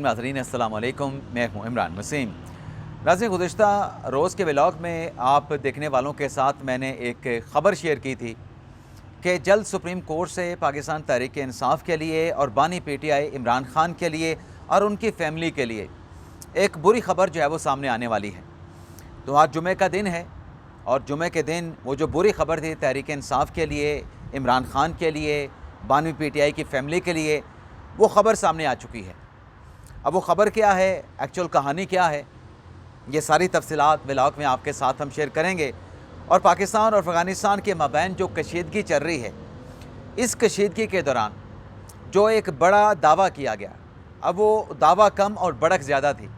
नाज़रीन अस्सलाम वालेकुम, मैं हूँ इमरान वसीम। नाज़रीन, गुज़िश्ता रोज़ के व्लॉग में आप देखने वालों के साथ मैंने एक ख़बर शेयर की थी कि जल्द सुप्रीम कोर्ट से पाकिस्तान तहरीक इंसाफ के लिए और बानी पीटीआई इमरान खान के लिए और उनकी फ़ैमिली के लिए एक बुरी ख़बर जो है वो सामने आने वाली है। तो आज जुमे का दिन है और जुमे के दिन वो जो बुरी ख़बर थी तहरीक इंसाफ के लिए, इमरान खान के लिए, बानी पीटीआई की फ़ैमिली के लिए, वो ख़बर सामने आ चुकी है। अब वो ख़बर क्या है, एक्चुअल कहानी क्या है, ये सारी तफसीलात व्लॉग में आपके साथ हम शेयर करेंगे। और पाकिस्तान और अफ़गानिस्तान के माबैन जो कशीदगी चल रही है, इस कशीदगी के दौरान जो एक बड़ा दावा किया गया, अब वो दावा कम और बढ़क ज़्यादा थी।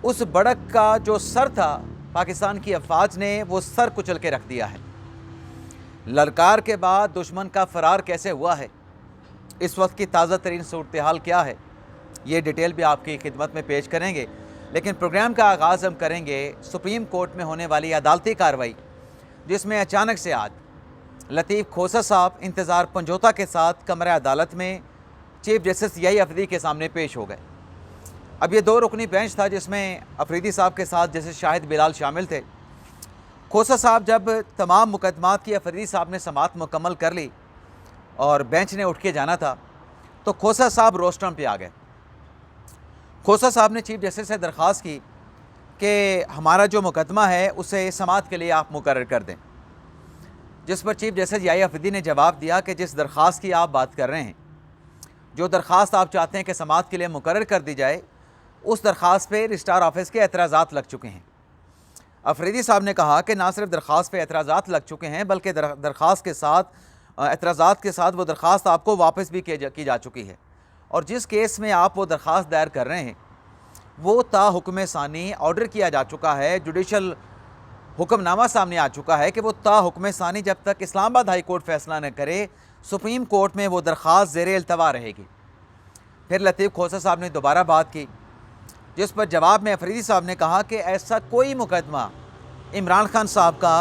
उस बढ़क का जो सर था, पाकिस्तान की अफवाज ने वो सर कुचल के रख दिया है। ललकार के बाद दुश्मन का फ़रार कैसे हुआ है, इस वक्त की ताज़ा तरीन सूरत हाल क्या है, ये डिटेल भी आपकी खिदमत में पेश करेंगे। लेकिन प्रोग्राम का आगाज़ हम करेंगे सुप्रीम कोर्ट में होने वाली अदालती कार्रवाई, जिसमें अचानक से आज लतीफ़ खोसा साहब इंतज़ार पंजोता के साथ कमरा अदालत में चीफ जस्टिस यही अफरीदी के सामने पेश हो गए। अब ये 2 रुकनी बेंच था जिसमें अफरीदी साहब के साथ जैसे शाहिद बिलाल शामिल थे। खोसा साहब जब तमाम मुकदमात की अफरीदी साहब ने समाअत मुकम्मल कर ली और बेंच ने उठ के जाना था, तो खोसा साहब रोस्टरम पे आ गए। खोसा साहब ने चीफ जस्टिस से दरख्वास्त की कि हमारा जो मुकदमा है उसे समाअत के लिए आप मुकर्रर कर दें, जिस पर चीफ जस्टिस याही अफरीदी ने जवाब दिया कि जिस दरख्वास्त की आप बात कर रहे हैं, जो दरख्वास्त आप चाहते हैं कि समाअत के लिए मुकर्रर कर दी जाए, उस दरख्वास्त पे रजिस्ट्रार ऑफिस के एतराज़ात लग चुके हैं। अफरीदी साहब ने कहा कि ना सिर्फ दरख्वास्त पे एतराज़ात लग चुके हैं, बल्कि दरख्वास्त के साथ एतराज़ात के साथ वो दरख्वास्त आपको वापस भी की जा चुकी है। और जिस केस में आप वो दरख्वास्त दायर कर रहे हैं, वो ता हुक्म सानी ऑर्डर किया जा चुका है, जुडिशल हुक्मनामा सामने आ चुका है कि वो ता हुक्म सानी जब तक इस्लामाबाद हाई कोर्ट फैसला न करे, सुप्रीम कोर्ट में वो दरख्वास्त ज़ेरे इल्तवा रहेगी। फिर लतीफ़ खोसा साहब ने दोबारा बात की, जिस पर जवाब में अफरीदी साहब ने कहा कि ऐसा कोई मुकदमा इमरान खान साहब का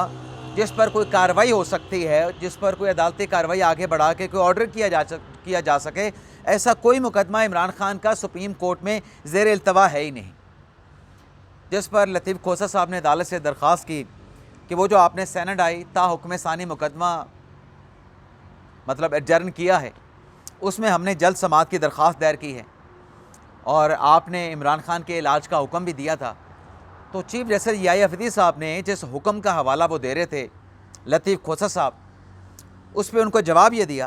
जिस पर कोई कार्रवाई हो सकती है, जिस पर कोई अदालती कार्रवाई आगे बढ़ा के कोई ऑर्डर किया जा सके, ऐसा कोई मुकदमा इमरान खान का सुप्रीम कोर्ट में ज़ेर इल्तवा है ही नहीं। जिस पर लतीफ़ खोसा साहब ने अदालत से दरख्वास्त की कि वो जो आपने सैनड आई ता हुक्म सानी मुकदमा मतलब एडजर्न किया है, उसमें हमने जल्द समाअत की दरख्वास्त दायर की है और आपने इमरान खान के इलाज का हुक्म भी दिया था। तो चीफ जस्टिस याही अफरीदी साहब ने जिस हुक्म का हवाला वो दे रहे थे लतीफ़ खोसा साहब, उस पर उनको जवाब ये दिया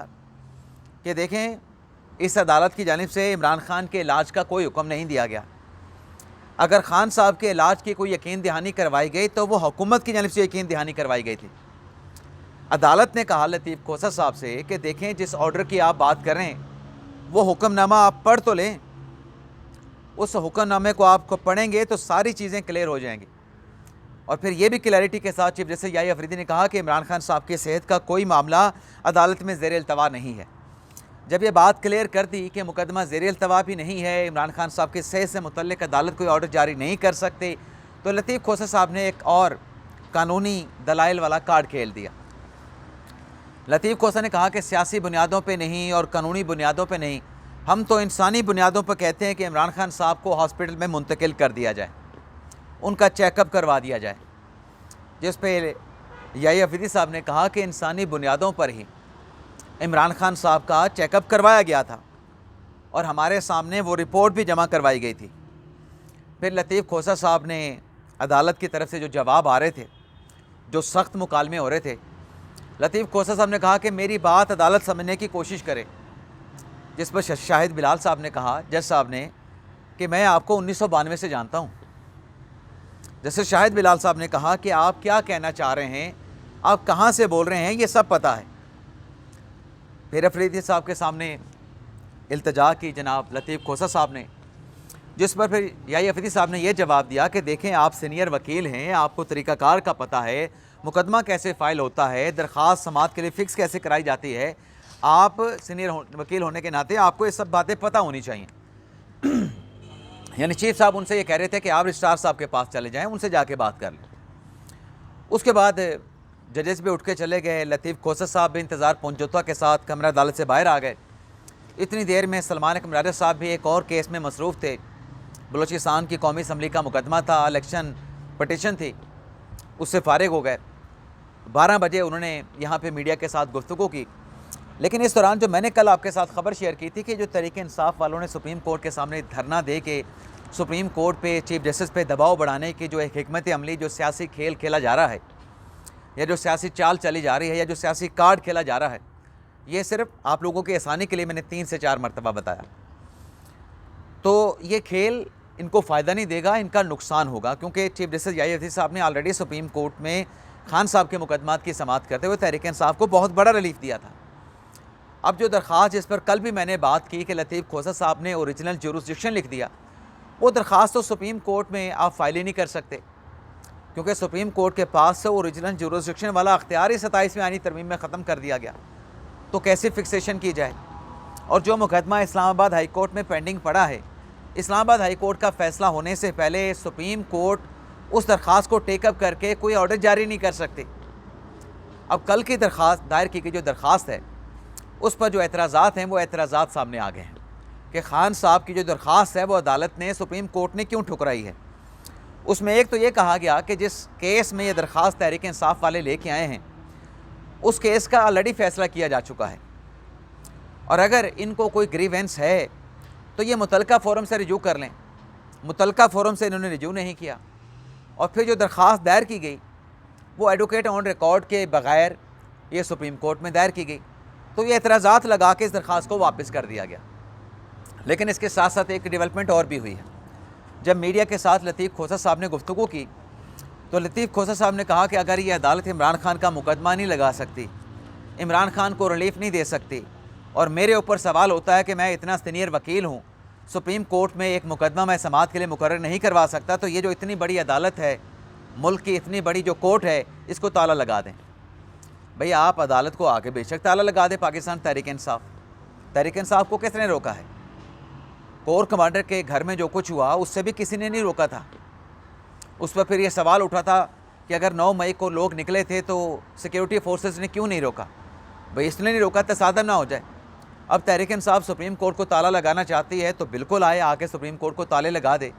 कि देखें, इस अदालत की जानिब से इमरान खान के इलाज का कोई हुक्म नहीं दिया गया। अगर खान साहब के इलाज की कोई यकीन दहानी करवाई गई तो वो हुकूमत की जानिब से यकीन दहानी करवाई गई थी। अदालत ने कहा लतीफ़ खोसा साहब से कि देखें, जिस ऑर्डर की आप बात कर रहे हैं वो हुक्मनामा आप पढ़ तो लें, उस हुक्मनामे को आप पढ़ेंगे तो सारी चीज़ें क्लियर हो जाएंगी। और फिर ये भी क्लैरिटी के साथ चीफ जस्टिस याही अफरीदी ने कहा कि इमरान खान साहब की सेहत का कोई मामला अदालत में ज़ेर इल्तवा नहीं है। जब ये बात क्लियर कर दी कि मुकदमा ज़ेर इल्तवा भी नहीं है, इमरान खान साहब की सेहत से मुतल्लिक़ अदालत कोई ऑर्डर जारी नहीं कर सकती, तो लतीफ़ खोसा साहब ने एक और कानूनी दलाइल वाला कार्ड खेल दिया। लतीफ़ खोसा ने कहा कि सियासी बुनियादों पे नहीं और कानूनी बुनियादों पे नहीं, हम तो इंसानी बुनियादों पर कहते हैं कि इमरान खान साहब को हॉस्पिटल में मुंतकिल कर दिया जाए, उनका चेकअप करवा दिया जाए। जिस पे याही अफरीदी साहब ने कहा कि इंसानी बुनियादों पर ही इमरान खान साहब का चेकअप करवाया गया था और हमारे सामने वो रिपोर्ट भी जमा करवाई गई थी। फिर लतीफ़ खोसा साहब ने अदालत की तरफ से जो जवाब आ रहे थे, जो सख्त मुकालमे हो रहे थे, लतीफ़ खोसा साहब ने कहा कि मेरी बात अदालत समझने की कोशिश करे। जिस पर शाहिद बिलाल साहब ने कहा, जज साहब ने, कि मैं आपको 1992 से जानता हूँ। जैसे शाहिद बिलाल साहब ने कहा कि आप क्या कहना चाह रहे हैं, आप कहाँ से बोल रहे हैं, ये सब पता है। फिर अफरीदी साहब के सामने इल्तजा की जनाब लतीफ़ खोसा साहब ने, जिस पर फिर याही अफरीदी साहब ने यह जवाब दिया कि देखें, आप सीनियर वकील हैं, आपको तरीक़ाकार का पता है, मुकदमा कैसे फ़ाइल होता है, दरख्वास्त समाअत के लिए फ़िक्स कैसे कराई जाती है, आप सीनियर वकील होने के नाते आपको ये सब बातें पता होनी चाहिए। यानी चीफ साहब उनसे ये कह रहे थे कि आप रजिस्ट्रार साहब के पास चले जाएं, उनसे जाके बात कर लें। उसके बाद जजेस भी उठ के चले गए। लतीफ़ खोसा साहब भी इंतज़ार पंजोता के साथ कमरा अदालत से बाहर आ गए। इतनी देर में सलमान अकबर राजा साहब भी एक और केस में मसरूफ़ थे। बलूचिस्तान की कौमी असम्बली का मुकदमा था, इलेक्शन पटिशन थी, उससे फ़ारिग हो गए। 12 बजे उन्होंने यहाँ पे मीडिया के साथ गुफ्तगू की। लेकिन इस दौरान जो मैंने कल आपके साथ ख़बर शेयर की थी कि जो तहरीक इंसाफ वालों ने सुप्रीम कोर्ट के सामने धरना दे के सुप्रीम कोर्ट पे चीफ जस्टिस पे दबाव बढ़ाने की जो एक हिकमत अमली, जो सियासी खेल खेला जा रहा है, या जो सियासी चाल चली जा रही है, या जो सियासी कार्ड खेला जा रहा है, ये सिर्फ आप लोगों की आसानी के लिए मैंने 3 से 4 मरतबा बताया। तो ये खेल इनको फ़ायदा नहीं देगा, इनका नुकसान होगा, क्योंकि चीफ जस्टिस याहिया अफरीदी साहब ने ऑलरेडी सुप्रीम कोर्ट में खान साहब के मुकदमात की समाअत करते हुए तहरीक इंसाफ को बहुत बड़ा रिलीफ दिया था। अब जो दरख्वास्त जिस पर कल भी मैंने बात की कि लतीफ़ खोसा साहब ने ओरिजिनल जुरिस्डिक्शन लिख दिया, वो दरख्वास्त तो सुप्रीम कोर्ट में आप फाइल ही नहीं कर सकते, क्योंकि सुप्रीम कोर्ट के पास से ओरिजिनल जुरिस्डिक्शन वाला अख्तियार ही 27वीं आईनी तरमीम में ख़त्म कर दिया गया। तो कैसे फिक्सेशन की जाए? और जो मुकदमा इस्लामाबाद हाई कोर्ट में पेंडिंग पड़ा है, इस्लामाबाद हाई कोर्ट का फ़ैसला होने से पहले सुप्रीम कोर्ट उस दरख्वास्त को टेकअप करके कोई ऑर्डर जारी नहीं कर सकते। अब कल की दरख्वास्त दायर की गई जो दरख्वास्त है, उस पर जो एतराज़ात हैं वो एतराज़ात सामने आ गए हैं कि खान साहब की जो दरख्वास्त है वो अदालत ने, सुप्रीम कोर्ट ने क्यों ठुकराई है। उसमें एक तो ये कहा गया कि जिस केस में ये दरख्वास्त तहरीक इंसाफ वाले लेके आए हैं, उस केस का ऑलरेडी फ़ैसला किया जा चुका है, और अगर इनको कोई ग्रीवेंस है तो ये मुतलका फ़ोरम से रिजू कर लें। मुतलका फ़ोरम से इन्होंने रिजू नहीं किया, और फिर जो दरख्वास्त दायर की गई वो एडवोकेट ऑन रिकॉर्ड के बग़ैर ये सुप्रीम कोर्ट में दायर की गई। तो ये एतराज़ात लगा के इस दरख्वास्त को वापस कर दिया गया। लेकिन इसके साथ साथ एक डेवलपमेंट और भी हुई है। जब मीडिया के साथ लतीफ़ खोसा साहब ने गुफ्तगू की, तो लतीफ़ खोसा साहब ने कहा कि अगर ये अदालत इमरान खान का मुकदमा नहीं लगा सकती, इमरान खान को रिलीफ नहीं दे सकती, और मेरे ऊपर सवाल होता है कि मैं इतना सीनियर वकील हूँ, सुप्रीम कोर्ट में एक मुकदमा मैं समाअत के लिए मुकर्रर नहीं करवा सकता, तो ये जो इतनी बड़ी अदालत है, मुल्क की इतनी बड़ी जो कोर्ट है, इसको ताला लगा दें। भैया आप अदालत को आके बेशक ताला लगा दें, पाकिस्तान तहरीक इंसाफ को किसने रोका है? कोर कमांडर के घर में जो कुछ हुआ उससे भी किसी ने नहीं रोका था। उस पर फिर ये सवाल उठा था कि अगर 9 मई को लोग निकले थे तो सिक्योरिटी फोर्सेस ने क्यों नहीं रोका? भाई इसलिए नहीं रोका तसादम ना हो जाए। अब तहरीक इंसाफ सुप्रीम कोर्ट को ताला लगाना चाहती है तो बिल्कुल आए, आके सुप्रीम कोर्ट को ताले लगा दे।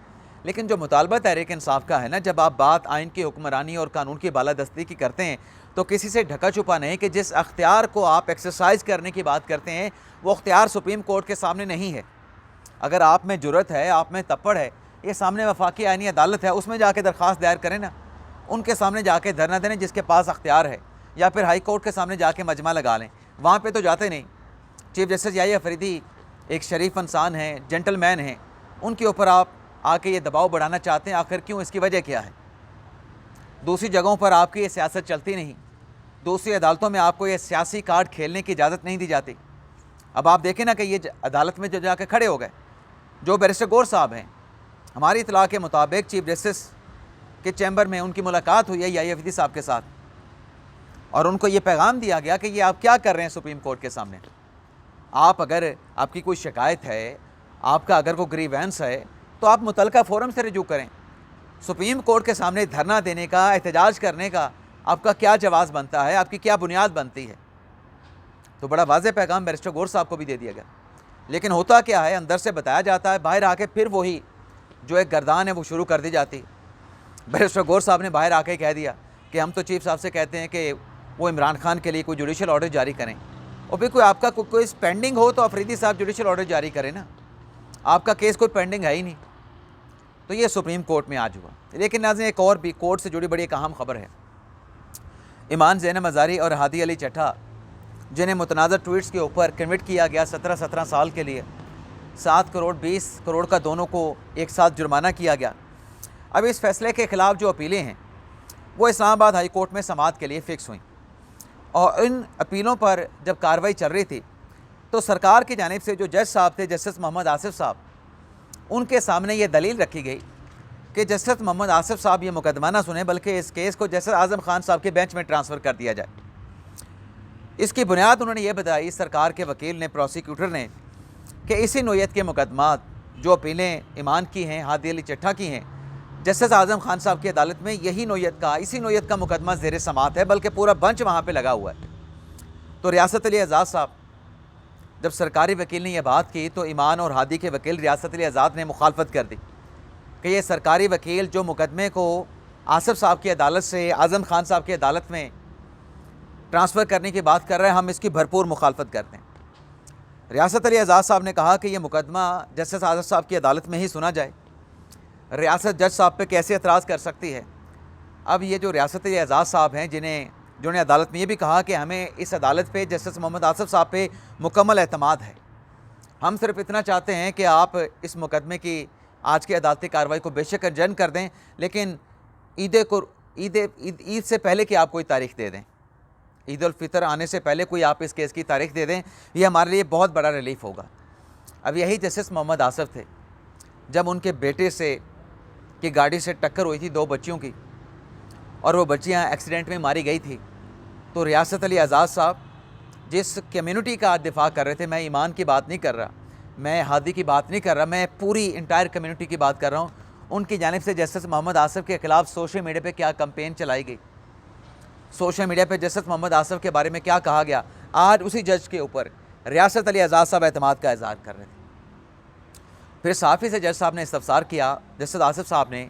लेकिन जो मुतालबा तहरीक इंसाफ का है ना, जब आप बात आइन की हुक्मरानी और कानून की बालादस्ती की करते हैं तो किसी से ढका छुपा नहीं कि जिस अख्तियार को आप एक्सरसाइज करने की बात करते हैं वो अख्तियार सुप्रीम कोर्ट के सामने नहीं है। अगर आप में जुर्रत है, आप में तप्पड़ है, ये सामने वफाकी आइनी अदालत है, उसमें जाके दरख्वास्त दायर करें ना, उनके सामने जाके धरना देने जिसके पास अख्तियार है, या फिर हाई कोर्ट के सामने जाके मजमा लगा लें। वहाँ पे तो जाते नहीं। चीफ जस्टिस याहिया अफरीदी एक शरीफ इंसान हैं, जेंटलमैन हैं, उनके ऊपर आप आके ये दबाव बढ़ाना चाहते हैं, आखिर क्यों? इसकी वजह क्या है? दूसरी जगहों पर आपकी ये सियासत चलती नहीं, दूसरी अदालतों में आपको ये सियासी कार्ड खेलने की इजाज़त नहीं दी जाती। अब आप देखें ना कि ये अदालत में जो जाके खड़े हो गए, जो बैरिस्टर गौर साहब हैं, हमारी इतला के मुताबिक चीफ जस्टिस के चैम्बर में उनकी मुलाकात हुई है याहिया अफरीदी साहब के साथ, और उनको ये पैगाम दिया गया कि ये आप क्या कर रहे हैं सुप्रीम कोर्ट के सामने। आप अगर आपकी कोई शिकायत है, आपका अगर कोई ग्रीवेंस है, तो आप मुतलका फ़ोरम से रिजू करें। सुप्रीम कोर्ट के सामने धरना देने का, एहतजाज करने का आपका क्या जवाज़ बनता है, आपकी क्या बुनियाद बनती है? तो बड़ा वाज़ेह पैगाम बैरिस्टर गौर साहब को भी दे दिया गया। लेकिन होता क्या है, अंदर से बताया जाता है, बाहर आके फिर वही जो एक गर्दान है वो शुरू कर दी जाती। बैरिस्टर गौर साहब ने बाहर आके कह दिया कि हम तो चीफ साहब से कहते हैं कि वो इमरान खान के लिए कोई जुडिशल ऑर्डर जारी करें, और फिर कोई आपका कोई पेंडिंग हो तो अफरीदी साहब जुडिशल ऑर्डर जारी करें ना, आपका केस कोई पेंडिंग है ही नहीं। तो ये सुप्रीम कोर्ट में आज हुआ। लेकिन नाज़रीन एक और भी कोर्ट से जुड़ी बड़ी एक अहम खबर है। ईमान ज़ैनब हज़ारी और हादी अली चट्टा, जिन्हें मुतनाज़र ट्वीट्स के ऊपर कन्विक्ट किया गया 17 साल के लिए, 7 करोड़ 20 करोड़ का दोनों को एक साथ जुर्माना किया गया। अब इस फैसले के ख़िलाफ़ जो अपीलें हैं वो इस्लामाबाद हाई कोर्ट में समाअत के लिए फ़िक्स हुई, और इन अपीलों पर जब कार्रवाई चल रही थी तो सरकार की जानिब से जो जज साहब थे, जस्टिस मोहम्मद आसिफ साहब, उनके सामने ये दलील रखी गई कि जस्टिस मोहम्मद आसिफ साहब ये मुकदमा ना सुने, बल्कि इस केस को जस्टिस आज़म खान साहब के बेंच में ट्रांसफ़र कर दिया जाए। इसकी बुनियाद उन्होंने ये बताई, सरकार के वकील ने, प्रोसिक्यूटर ने, कि इसी नोयत के मुकदमात जो अपीलें ईमान की हैं, हादी अली चट्टा की हैं, जस्टिस आज़म खान साहब की अदालत में यही नोयत का, इसी नोयत का मुकदमा ज़ेर समाअत है, बल्कि पूरा बंच वहाँ पर लगा हुआ है। तो रियासत अली एजाज़ साहब, जब सरकारी वकील ने यह बात की तो ईमान और हादी के वकील रियासत अली आज़ाद ने मुखालफत कर दी कि ये सरकारी वकील जो मुकदमे को आसिफ साहब की अदालत से आज़म खान साहब की अदालत में ट्रांसफ़र करने की बात कर रहे हैं, हम इसकी भरपूर मुखालफत करते हैं। रियासत अली आज़ाद साहब ने कहा कि यह मुकदमा जस्टिस आज़म साहब की अदालत में ही सुना जाए, रियासत जज साहब पे कैसे एतराज़ कर सकती है। अब ये जो रियासत अली आज़ाद साहब हैं जिन्होंने अदालत में ये भी कहा कि हमें इस अदालत पे जस्टिस मोहम्मद आसिफ साहब पे मुकम्मल एतमाद है, हम सिर्फ इतना चाहते हैं कि आप इस मुकदमे की आज की अदालती कार्रवाई को बेशक एडजर्न कर दें, लेकिन ईद से पहले कि आप कोई तारीख़ दे दें, ईद उल फितर आने से पहले कोई आप इस केस की तारीख़ दे दें, ये हमारे लिए बहुत बड़ा रिलीफ होगा। अब यही जस्टिस मोहम्मद आसिफ थे, जब उनके बेटे से की गाड़ी से टक्कर हुई थी 2 बच्चियों की, और वो बच्चियां एक्सीडेंट में मारी गई थी, तो रियासत अली आज़ाद साहब जिस कम्युनिटी का दिफा कर रहे थे, मैं ईमान की बात नहीं कर रहा, मैं हादी की बात नहीं कर रहा, मैं पूरी इंटायर कम्युनिटी की बात कर रहा हूँ, उनकी जानिब से जस्टिस मोहम्मद आसिफ के ख़िलाफ़ सोशल मीडिया पे क्या कैंपेन चलाई गई, सोशल मीडिया पे जस्टिस मोहम्मद आसिफ के बारे में क्या कहा गया। आज उसी जज के ऊपर रियासत अली आज़ाद साहब एतमाद का इज़हार कर रहे थे। फिर सहाफ़ी से जज साहब ने इस्तफसार किया जस्टिस आसिफ साहब ने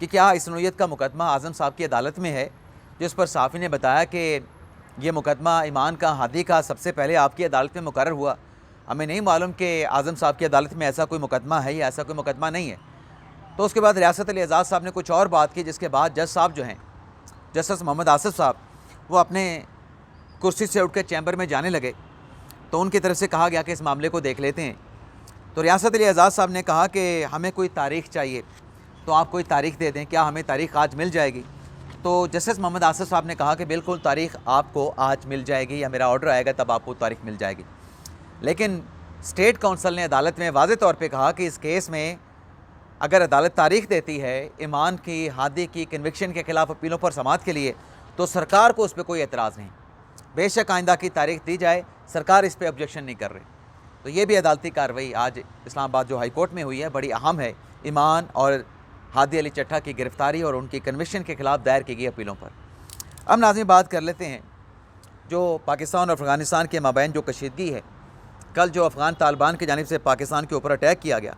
कि क्या इस नौयत का मुकदमा आज़म साहब की अदालत में है, जिस पर सहाफ़ी ने बताया कि ये मुकदमा ईमान का हादी का सबसे पहले आपकी अदालत में मुकर्रर हुआ, हमें नहीं मालूम कि आज़म साहब की अदालत में ऐसा कोई मुकदमा है या ऐसा कोई मुकदमा नहीं है। तो उसके बाद रियासत अली आज़ाद साहब ने कुछ और बात की, जिसके बाद जज साहब जो हैं जस्टिस मोहम्मद आसिफ साहब, वो अपने कुर्सी से उठकर चैम्बर में जाने लगे, तो उनकी तरफ से कहा गया कि इस मामले को देख लेते हैं। तो रियासत अली आज़ाद साहब ने कहा कि हमें कोई तारीख़ चाहिए, तो आप कोई तारीख़ दे दें, क्या हमें तारीख़ आज मिल जाएगी। तो जस्टिस मोहम्मद आसिफ साहब ने कहा कि बिल्कुल तारीख़ आपको आज मिल जाएगी, या मेरा ऑर्डर आएगा तब आपको तारीख़ मिल जाएगी। लेकिन स्टेट काउंसिल ने अदालत में वाज़े तौर पे कहा कि इस केस में अगर अदालत तारीख़ देती है ईमान की हादी की कन्विक्शन के ख़िलाफ़ अपीलों पर समाअत के लिए, तो सरकार को उस पर कोई एतराज़ नहीं, बेशक आइंदा की तारीख़ दी जाए, सरकार इस पर ऑब्जेक्शन नहीं कर रही। तो ये भी अदालती कार्रवाई आज इस्लामाबाद जो हाई कोर्ट में हुई है बड़ी अहम है, ईमान और हादी अली चट्टा की गिरफ़्तारी और उनकी कन्विक्शन के ख़िलाफ़ दायर की गई अपीलों पर। अब नाज़रीन बात कर लेते हैं जो पाकिस्तान और अफ़गानिस्तान के माबैन जो कशीदगी है, कल जो अफ़गान तालिबान की जानिब से पाकिस्तान के ऊपर अटैक किया गया।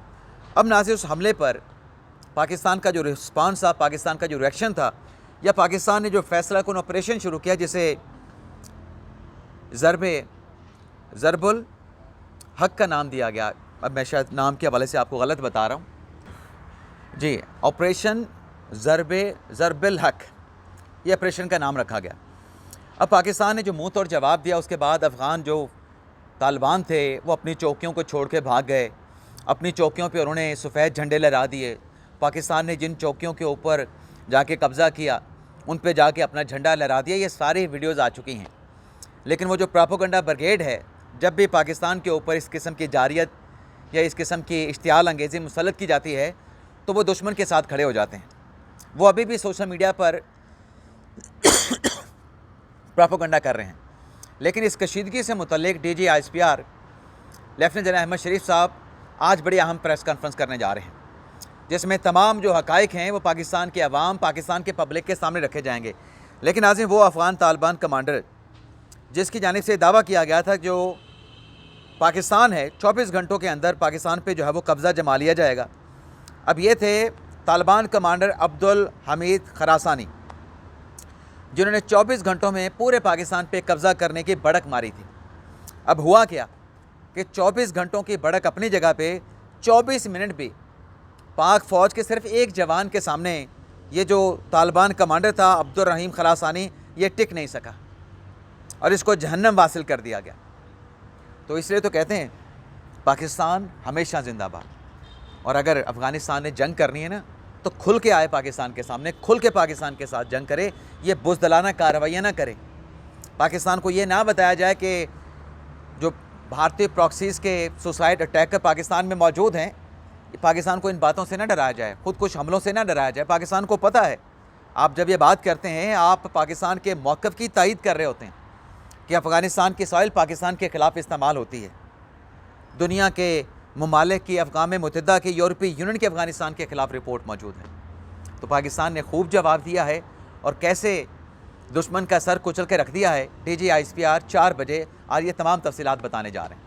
अब नाज़रीन उस हमले पर पाकिस्तान का जो रिस्पांस था, पाकिस्तान का जो रिएक्शन था, या पाकिस्तान ने जो फैसला कुन ऑपरेशन शुरू किया जिसे ज़रबुल हक का नाम दिया गया, अब मैं शायद नाम के हवाले से आपको गलत बता रहा हूँ जी, ऑपरेशन ज़रबुल हक, ये ऑपरेशन का नाम रखा गया। अब पाकिस्तान ने जो मुँह तोड़ जवाब दिया, उसके बाद अफ़गान जो तालिबान थे वो अपनी चौकियों को छोड़ के भाग गए, अपनी चौकियों पे उन्होंने सफ़ेद झंडे लहरा दिए। पाकिस्तान ने जिन चौकियों के ऊपर जाके कब्ज़ा किया उन पे जाके अपना झंडा लहरा दिया, ये सारी वीडियोज़ आ चुकी हैं। लेकिन वो जो प्रोपेगेंडा ब्रिगेड है, जब भी पाकिस्तान के ऊपर इस किस्म की जारियत या इस किस्म की इश्तियाल अंगेज़ी मुसल्लत की जाती है, तो वो दुश्मन के साथ खड़े हो जाते हैं। वो अभी भी सोशल मीडिया पर प्रोपेगेंडा कर रहे हैं। लेकिन इस कशीदगी से मुतल्लिक DG ISPR lieutenant general Ahmed Sharif साहब आज बड़ी अहम प्रेस कॉन्फ्रेंस करने जा रहे हैं, जिसमें तमाम जो हक़ाइक़ हैं वो पाकिस्तान के अवाम, पाकिस्तान के पब्लिक के सामने रखे जाएंगे। लेकिन आज वो अफ़गान तालिबान कमांडर जिसकी जानिब से दावा किया गया था जो पाकिस्तान है 24 घंटों के अंदर पाकिस्तान पे जो है वो कब्ज़ा जमा लिया जाएगा। अब ये थे तालिबान कमांडर अब्दुल हमीद खरासानी, जिन्होंने 24 घंटों में पूरे पाकिस्तान पे कब्ज़ा करने की बड़क मारी थी। अब हुआ क्या कि 24 घंटों की बड़क अपनी जगह पे 24 मिनट भी पाक फ़ौज के सिर्फ एक जवान के सामने ये जो तालिबान कमांडर था अब्दुल रहीम खरासानी, ये टिक नहीं सका और इसको जहन्नम वासिल कर दिया गया। तो इसलिए तो कहते हैं पाकिस्तान हमेशा जिंदाबाद, और अगर अफ़गानिस्तान ने जंग करनी है ना तो खुल के आए पाकिस्तान के सामने, खुल के पाकिस्तान के साथ जंग करे, ये बुज़दिलाना कार्रवाइयाँ ना करे। पाकिस्तान को ये ना बताया जाए कि जो भारतीय प्रॉक्सीज़ के सुसाइड अटैकर पाकिस्तान में मौजूद हैं, पाकिस्तान को इन बातों से ना डराया जाए, खुद कुछ हमलों से ना डराया जाए। पाकिस्तान को पता है, आप जब ये बात करते हैं आप पाकिस्तान के मौक़िफ़ की तायीद कर रहे होते हैं कि अफ़गानिस्तान की सॉइल पाकिस्तान के ख़िलाफ़ इस्तेमाल होती है। दुनिया के ममालिक की, अफ़गान मुत्तहिदा की, यूरोपीय यूनियन की अफ़गानिस्तान के ख़िलाफ़ रिपोर्ट मौजूद है। तो पाकिस्तान ने खूब जवाब दिया है और कैसे दुश्मन का सर कुचल के रख दिया है। DG ISPR 4 बजे और ये तमाम तफ़सीलात बताने जा रहे हैं।